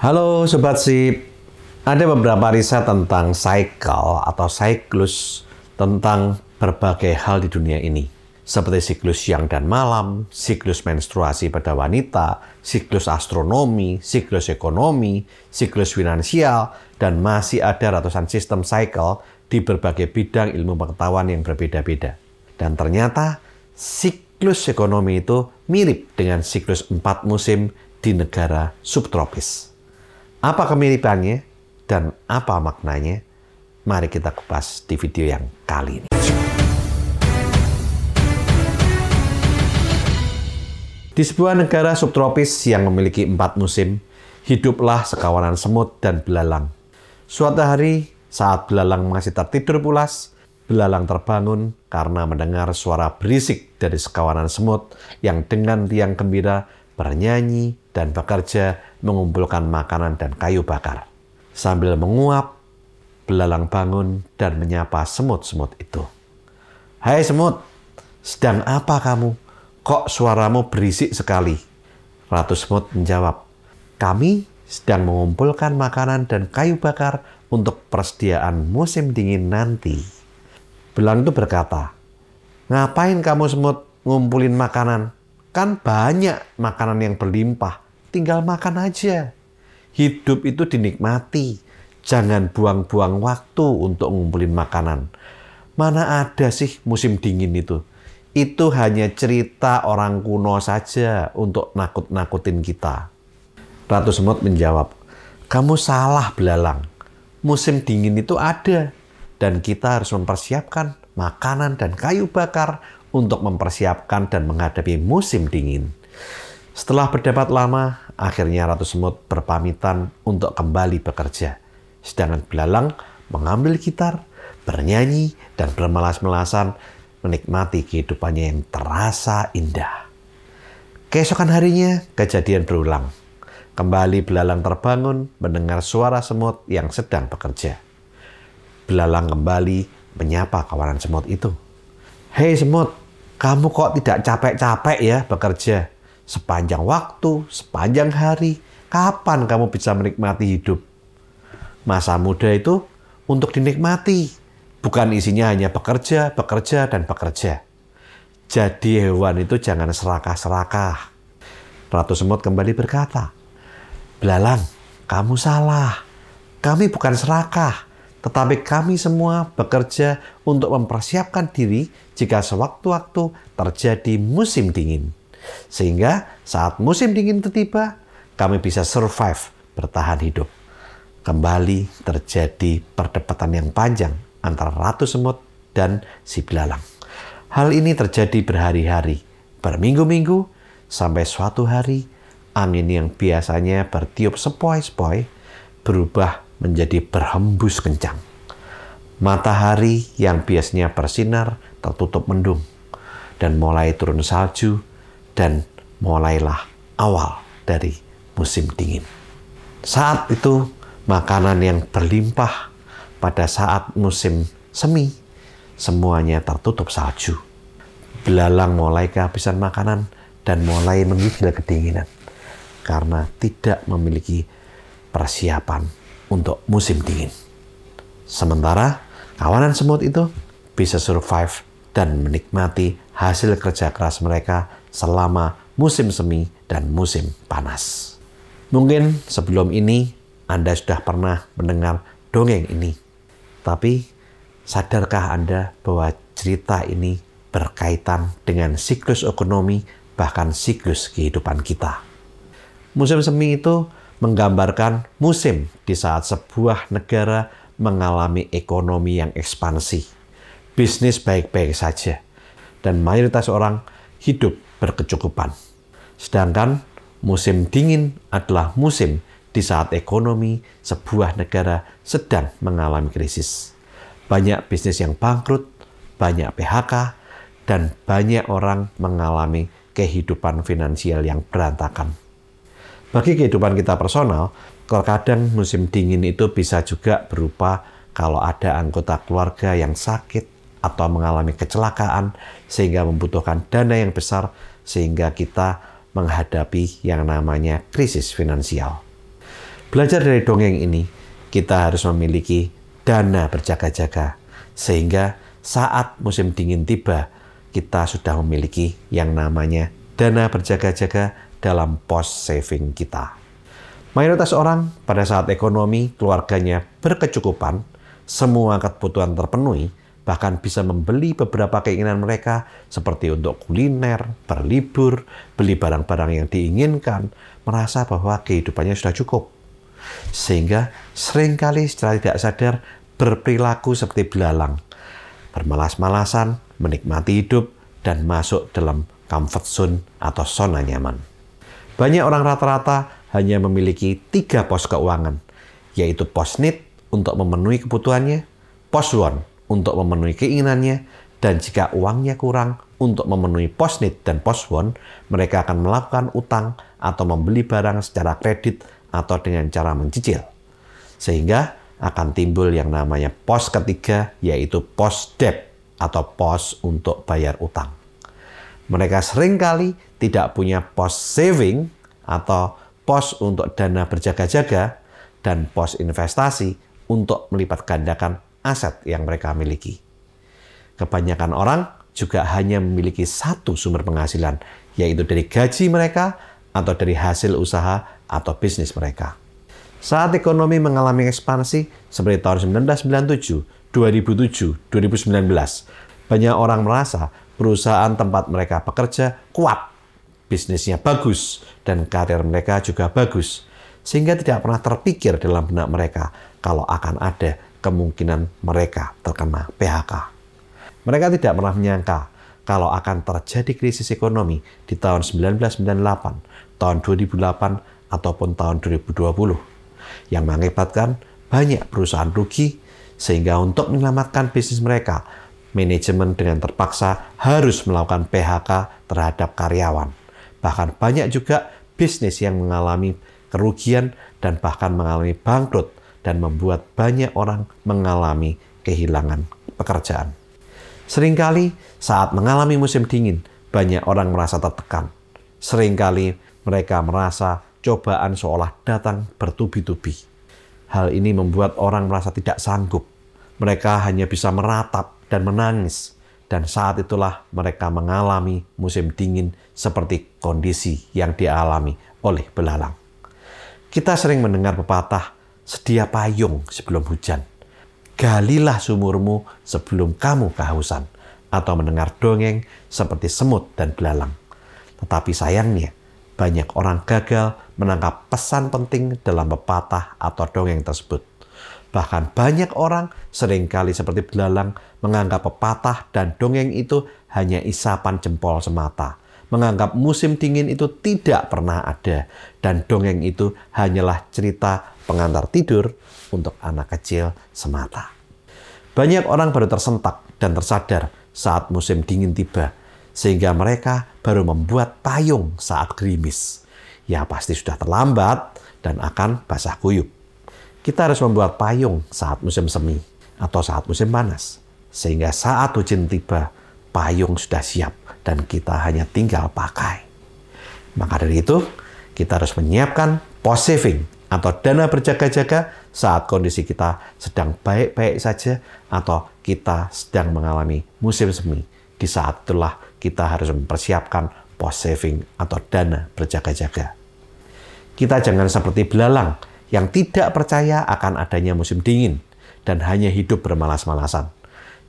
Halo Sobat Sip, ada beberapa riset tentang cycle atau siklus tentang berbagai hal di dunia ini. Seperti siklus siang dan malam, siklus menstruasi pada wanita, siklus astronomi, siklus ekonomi, siklus finansial, dan masih ada ratusan sistem cycle di berbagai bidang ilmu pengetahuan yang berbeda-beda. Dan ternyata siklus ekonomi itu mirip dengan siklus 4 musim di negara subtropis. Apa kemiripannya dan apa maknanya? Mari kita kupas di video yang kali ini. Di sebuah negara subtropis yang memiliki 4 musim, hiduplah sekawanan semut dan belalang. Suatu hari, saat belalang masih tertidur pulas, belalang terbangun karena mendengar suara berisik dari sekawanan semut yang dengan riang gembira bernyanyi dan bekerja mengumpulkan makanan dan kayu bakar. Sambil menguap, belalang bangun dan menyapa semut-semut itu. "Hai semut, sedang apa kamu? Kok suaramu berisik sekali?" Ratu semut menjawab, "Kami sedang mengumpulkan makanan dan kayu bakar untuk persediaan musim dingin nanti." Belalang itu berkata, "Ngapain kamu semut ngumpulin makanan? Kan banyak makanan yang berlimpah, tinggal makan aja. Hidup itu dinikmati, jangan buang-buang waktu untuk ngumpulin makanan. Mana ada sih musim dingin itu? Itu hanya cerita orang kuno saja untuk nakut-nakutin kita." Ratu semut menjawab, "Kamu salah belalang. Musim dingin itu ada, dan kita harus mempersiapkan makanan dan kayu bakar untuk mempersiapkan dan menghadapi musim dingin." Setelah berdebat lama, akhirnya Ratu Semut berpamitan untuk kembali bekerja. Sedangkan belalang mengambil gitar, bernyanyi, dan bermelas-melasan menikmati kehidupannya yang terasa indah. Keesokan harinya, kejadian berulang. Kembali belalang terbangun mendengar suara semut yang sedang bekerja. Belalang kembali menyapa kawanan semut itu. "Hei semut, kamu kok tidak capek-capek ya bekerja? Sepanjang waktu, sepanjang hari, kapan kamu bisa menikmati hidup? Masa muda itu untuk dinikmati, bukan isinya hanya bekerja, bekerja, dan bekerja. Jadi hewan itu jangan serakah-serakah." Ratu semut kembali berkata, "Belalang, kamu salah. Kami bukan serakah. Tetapi kami semua bekerja untuk mempersiapkan diri jika sewaktu-waktu terjadi musim dingin. Sehingga saat musim dingin itu tiba, kami bisa survive, bertahan hidup." Kembali terjadi perdebatan yang panjang antara Ratu Semut dan si belalang. Hal ini terjadi berhari-hari, berminggu-minggu, sampai suatu hari angin yang biasanya bertiup sepoi-sepoi berubah menjadi berhembus kencang. Matahari yang biasanya bersinar tertutup mendung dan mulai turun salju dan mulailah awal dari musim dingin. Saat itu makanan yang berlimpah pada saat musim semi semuanya tertutup salju. Belalang mulai kehabisan makanan dan mulai menggigil kedinginan karena tidak memiliki persiapan untuk musim dingin. Sementara kawanan semut itu bisa survive dan menikmati hasil kerja keras mereka selama musim semi dan musim panas. Mungkin sebelum ini Anda sudah pernah mendengar dongeng ini. Tapi sadarkah Anda bahwa cerita ini berkaitan dengan siklus ekonomi bahkan siklus kehidupan kita? Musim semi itu menggambarkan musim di saat sebuah negara mengalami ekonomi yang ekspansi. Bisnis baik-baik saja, dan mayoritas orang hidup berkecukupan. Sedangkan musim dingin adalah musim di saat ekonomi sebuah negara sedang mengalami krisis. Banyak bisnis yang bangkrut, banyak PHK, dan banyak orang mengalami kehidupan finansial yang berantakan. Bagi kehidupan kita personal, terkadang musim dingin itu bisa juga berupa kalau ada anggota keluarga yang sakit atau mengalami kecelakaan sehingga membutuhkan dana yang besar sehingga kita menghadapi yang namanya krisis finansial. Belajar dari dongeng ini, kita harus memiliki dana berjaga-jaga. Sehingga saat musim dingin tiba, kita sudah memiliki yang namanya dana berjaga-jaga dalam pos saving kita. Mayoritas orang pada saat ekonomi keluarganya berkecukupan, semua kebutuhan terpenuhi, bahkan bisa membeli beberapa keinginan mereka seperti untuk kuliner, berlibur, beli barang-barang yang diinginkan, merasa bahwa kehidupannya sudah cukup. Sehingga seringkali secara tidak sadar berperilaku seperti belalang, bermalas-malasan, menikmati hidup, dan masuk dalam comfort zone atau zona nyaman. Banyak orang rata-rata hanya memiliki 3 pos keuangan, yaitu pos need untuk memenuhi kebutuhannya, pos want untuk memenuhi keinginannya, dan jika uangnya kurang untuk memenuhi pos need dan pos want, mereka akan melakukan utang atau membeli barang secara kredit atau dengan cara mencicil. Sehingga akan timbul yang namanya pos ketiga, yaitu pos debt atau pos untuk bayar utang. Mereka seringkali tidak punya pos saving atau pos untuk dana berjaga-jaga dan pos investasi untuk melipat gandakan aset yang mereka miliki. Kebanyakan orang juga hanya memiliki satu sumber penghasilan, yaitu dari gaji mereka atau dari hasil usaha atau bisnis mereka. Saat ekonomi mengalami ekspansi seperti tahun 1997, 2007, 2019, banyak orang merasa perusahaan tempat mereka bekerja kuat, bisnisnya bagus, dan karir mereka juga bagus. Sehingga tidak pernah terpikir dalam benak mereka kalau akan ada kemungkinan mereka terkena PHK. Mereka tidak pernah menyangka kalau akan terjadi krisis ekonomi di tahun 1998, tahun 2008, ataupun tahun 2020, yang mengakibatkan banyak perusahaan rugi, sehingga untuk menyelamatkan bisnis mereka, manajemen dengan terpaksa harus melakukan PHK terhadap karyawan. Bahkan banyak juga bisnis yang mengalami kerugian dan bahkan mengalami bangkrut dan membuat banyak orang mengalami kehilangan pekerjaan. Seringkali saat mengalami musim dingin, banyak orang merasa tertekan. Seringkali mereka merasa cobaan seolah datang bertubi-tubi. Hal ini membuat orang merasa tidak sanggup. Mereka hanya bisa meratap dan menangis. Dan saat itulah mereka mengalami musim dingin seperti kondisi yang dialami oleh belalang. Kita sering mendengar pepatah, sedia payung sebelum hujan. Galilah sumurmu sebelum kamu kehausan. Atau mendengar dongeng seperti semut dan belalang. Tetapi sayangnya, banyak orang gagal menangkap pesan penting dalam pepatah atau dongeng tersebut. Bahkan banyak orang seringkali seperti belalang menganggap pepatah dan dongeng itu hanya isapan jempol semata. Menganggap musim dingin itu tidak pernah ada. Dan dongeng itu hanyalah cerita pengantar tidur untuk anak kecil semata. Banyak orang baru tersentak dan tersadar saat musim dingin tiba. Sehingga mereka baru membuat payung saat gerimis. Ya pasti sudah terlambat dan akan basah kuyup. Kita harus membuat payung saat musim semi atau saat musim panas. Sehingga saat hujan tiba, payung sudah siap dan kita hanya tinggal pakai. Maka dari itu, kita harus menyiapkan pos saving atau dana berjaga-jaga saat kondisi kita sedang baik-baik saja atau kita sedang mengalami musim semi. Di saat itulah kita harus mempersiapkan pos saving atau dana berjaga-jaga. Kita jangan seperti belalang yang tidak percaya akan adanya musim dingin dan hanya hidup bermalas-malasan.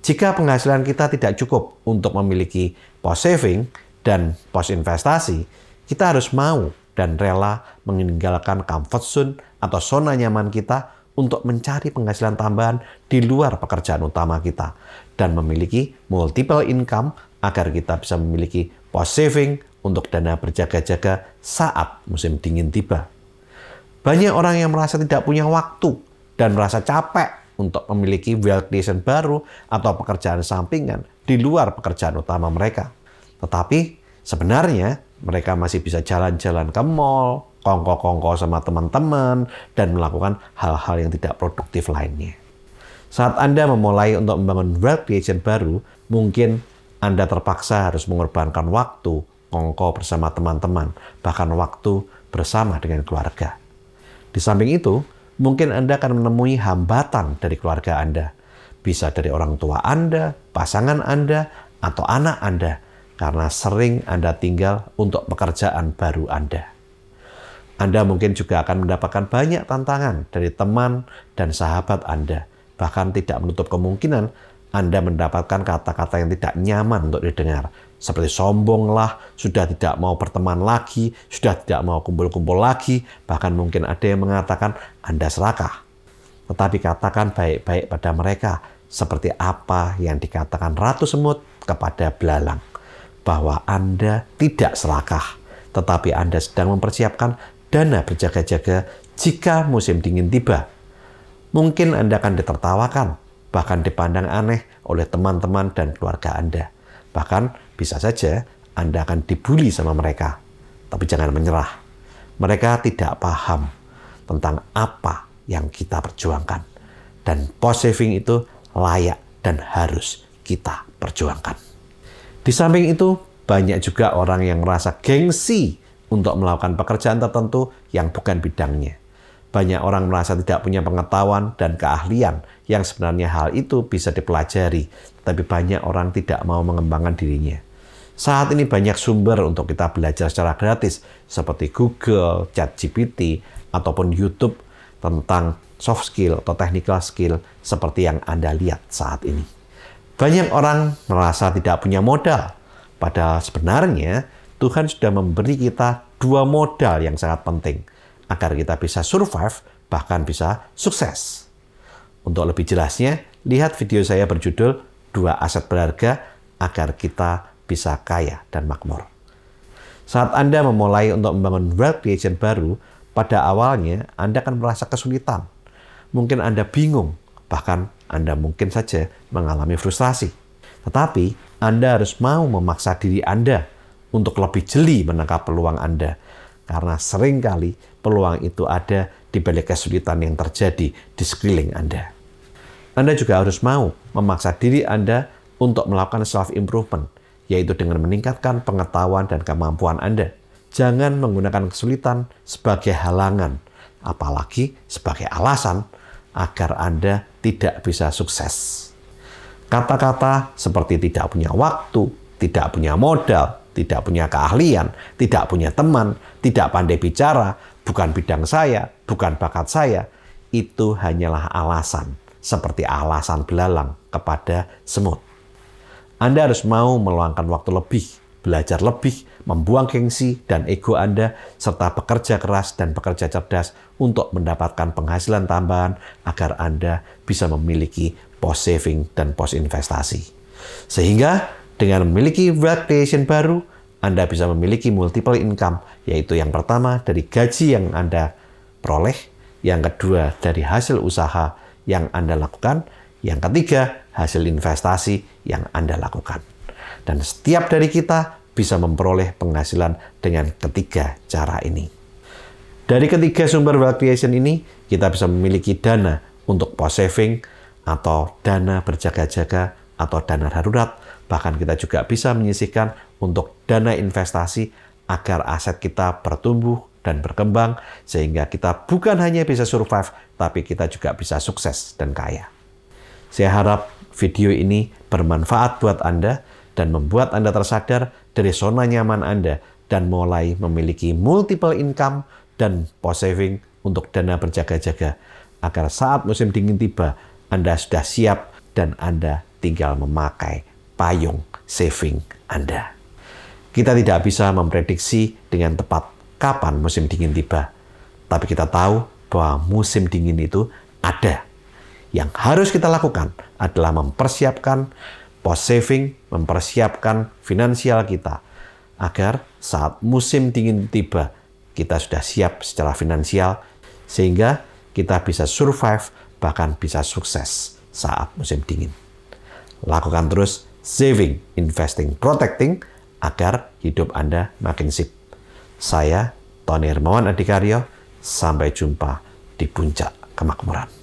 Jika penghasilan kita tidak cukup untuk memiliki pos saving dan pos investasi, kita harus mau dan rela meninggalkan comfort zone atau zona nyaman kita untuk mencari penghasilan tambahan di luar pekerjaan utama kita dan memiliki multiple income agar kita bisa memiliki pos saving untuk dana berjaga-jaga saat musim dingin tiba. Banyak orang yang merasa tidak punya waktu dan merasa capek untuk memiliki wealth creation baru atau pekerjaan sampingan di luar pekerjaan utama mereka. Tetapi sebenarnya mereka masih bisa jalan-jalan ke mall, kongko-kongko sama teman-teman, dan melakukan hal-hal yang tidak produktif lainnya. Saat Anda memulai untuk membangun wealth creation baru, mungkin Anda terpaksa harus mengorbankan waktu, kongko bersama teman-teman, bahkan waktu bersama dengan keluarga. Di samping itu, mungkin Anda akan menemui hambatan dari keluarga Anda. Bisa dari orang tua Anda, pasangan Anda, atau anak Anda, karena sering Anda tinggal untuk pekerjaan baru Anda. Anda mungkin juga akan mendapatkan banyak tantangan dari teman dan sahabat Anda. Bahkan tidak menutup kemungkinan Anda mendapatkan kata-kata yang tidak nyaman untuk didengar. Seperti sombonglah, sudah tidak mau berteman lagi, sudah tidak mau kumpul-kumpul lagi, bahkan mungkin ada yang mengatakan Anda serakah. Tetapi katakan baik-baik pada mereka, seperti apa yang dikatakan Ratu Semut kepada belalang, bahwa Anda tidak serakah, tetapi Anda sedang mempersiapkan dana berjaga-jaga jika musim dingin tiba. Mungkin Anda akan ditertawakan, bahkan dipandang aneh oleh teman-teman dan keluarga Anda. Bahkan bisa saja Anda akan dibully sama mereka. Tapi jangan menyerah. Mereka tidak paham tentang apa yang kita perjuangkan. Dan post saving itu layak dan harus kita perjuangkan. Di samping itu, banyak juga orang yang merasa gengsi untuk melakukan pekerjaan tertentu yang bukan bidangnya. Banyak orang merasa tidak punya pengetahuan dan keahlian yang sebenarnya hal itu bisa dipelajari, tapi banyak orang tidak mau mengembangkan dirinya. Saat ini banyak sumber untuk kita belajar secara gratis, seperti Google, ChatGPT, ataupun YouTube tentang soft skill atau technical skill seperti yang Anda lihat saat ini. Banyak orang merasa tidak punya modal, padahal sebenarnya Tuhan sudah memberi kita 2 modal yang sangat penting, agar kita bisa survive, bahkan bisa sukses. Untuk lebih jelasnya, lihat video saya berjudul 2 aset berharga agar kita bisa kaya dan makmur. Saat Anda memulai untuk membangun wealth creation baru, pada awalnya Anda akan merasa kesulitan. Mungkin Anda bingung, bahkan Anda mungkin saja mengalami frustrasi. Tetapi Anda harus mau memaksa diri Anda untuk lebih jeli menangkap peluang Anda. Karena seringkali peluang itu ada di balik kesulitan yang terjadi di sekeliling Anda. Anda juga harus mau memaksa diri Anda untuk melakukan self-improvement, yaitu dengan meningkatkan pengetahuan dan kemampuan Anda. Jangan menggunakan kesulitan sebagai halangan, apalagi sebagai alasan agar Anda tidak bisa sukses. Kata-kata seperti tidak punya waktu, tidak punya modal, tidak punya keahlian, tidak punya teman, tidak pandai bicara, bukan bidang saya, bukan bakat saya, itu hanyalah alasan, seperti alasan belalang kepada semut. Anda harus mau meluangkan waktu lebih, belajar lebih, membuang gengsi dan ego Anda, serta bekerja keras dan bekerja cerdas untuk mendapatkan penghasilan tambahan agar Anda bisa memiliki post saving dan post investasi. Sehingga dengan memiliki wealth creation baru, Anda bisa memiliki multiple income, yaitu yang pertama dari gaji yang Anda peroleh, yang kedua dari hasil usaha yang Anda lakukan, yang ketiga hasil investasi yang Anda lakukan. Dan setiap dari kita bisa memperoleh penghasilan dengan ketiga cara ini. Dari ketiga sumber wealth creation ini, kita bisa memiliki dana untuk post saving, atau dana berjaga-jaga, atau dana darurat. Bahkan kita juga bisa menyisihkan untuk dana investasi agar aset kita bertumbuh dan berkembang, sehingga kita bukan hanya bisa survive, tapi kita juga bisa sukses dan kaya. Saya harap video ini bermanfaat buat Anda dan membuat Anda tersadar dari zona nyaman Anda dan mulai memiliki multiple income dan post saving untuk dana berjaga-jaga, agar saat musim dingin tiba, Anda sudah siap dan Anda tinggal memakai payung saving Anda. Kita tidak bisa memprediksi dengan tepat kapan musim dingin tiba, tapi kita tahu bahwa musim dingin itu ada. Yang harus kita lakukan adalah mempersiapkan post saving, mempersiapkan finansial kita, agar saat musim dingin tiba, kita sudah siap secara finansial, sehingga kita bisa survive, bahkan bisa sukses saat musim dingin. Lakukan terus saving, investing, protecting, agar hidup Anda makin sip. Saya, Tony Hermawan Adikaryo, sampai jumpa di puncak kemakmuran.